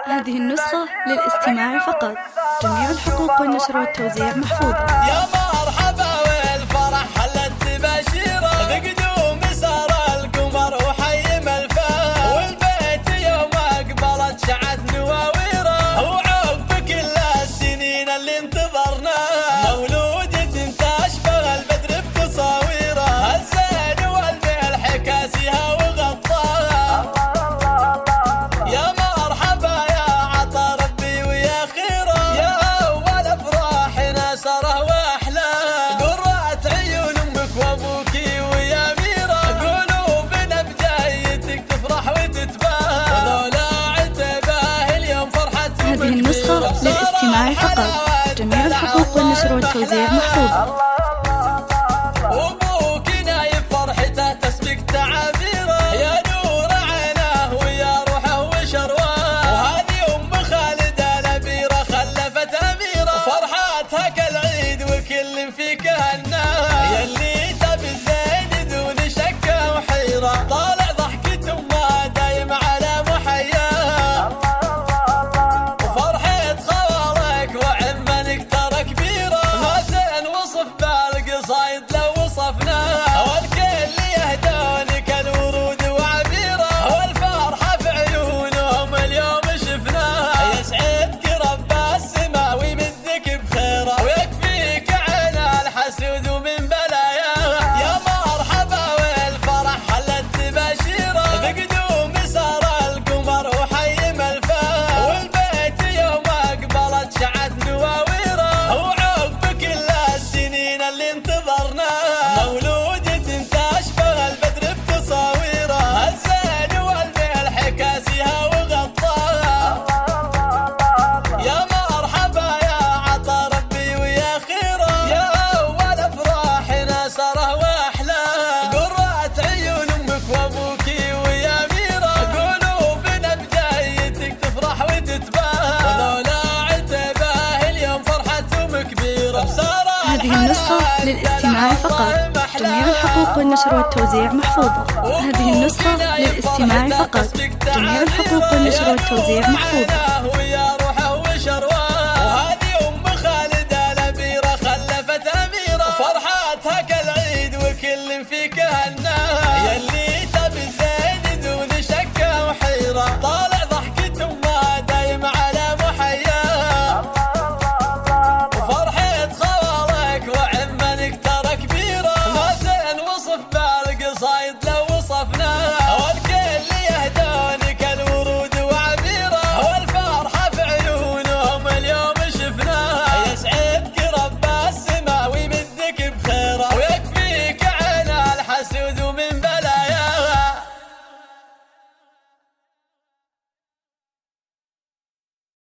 هذه النسخة للاستماع فقط. جميع الحقوق والنشر والتوزيع محفوظة. يا مرحبا والفرح حلت تباشيره بقدوم سار القمر وحيم الفاه، والبيت يوم اقبلت شعت نواويره، وعقب كل السنين اللي انتظرناها مولودة تشبه البدر بتصاويره، الزين والملح كاسيها وغطاها. يا مرحبا يا عطا ربي ويا خيره، يا اول افراحنا سره واحلاه، قرات عيون امك وابوكي ويا ميره، قلوبنا بجايتك تفرح وتتباهى، ولولا عتباه اليوم فرحتهم هذه النسخة للاستماع فقط. جميع الحقوق والنشر والتوزيع محفوظة. وابوك نايف فرحته تسبق تعابيره، يا نور عيناه ويا روحه وشرواه، وهذه ام خالد الابيره خلفت اميره، فرحاتها كالعيد وكل فيك هناها، يلي تبي الزين دون شك وحيره، طالع ضحكة امها دايم على محياها، وفرحة خوالك وعمنك ترى كبيره، ما زين وصف بالقصايد لو وصفناها، والكل يهدونك الورود وعبيره، والفرحه في عيونهم اليوم شفناها، يسعدك رب السما ويمدك بخيره، ويكفيك عين الحسود ومن بلاياها. يا مرحبا والفرح حلت تباشيره بقدوم سار القمر وحيم الفاه، والبيت يوم اقبلت شعت نواويره، وعقب كل السنين اللي انتظرناها مولودة تشبه البدر بتصاويره، الزين والملح كاسيها وغطاها. يا مرحبا يا عطا ربي ويا خيره، يا اول افراحنا سره واحلاه، قرات عيون امك وابوكي ويا ميره، قلوبنا بجايتك تفرح وتتباهى، ولولا عتباه اليوم فرحتهم كبيره، بساره هذه النسخة للاستماع فقط. جميع الحقوق والنشر والتوزيع محفوظة. هذه النسخة للاستماع فقط. جميع الحقوق والنشر والتوزيع محفوظة.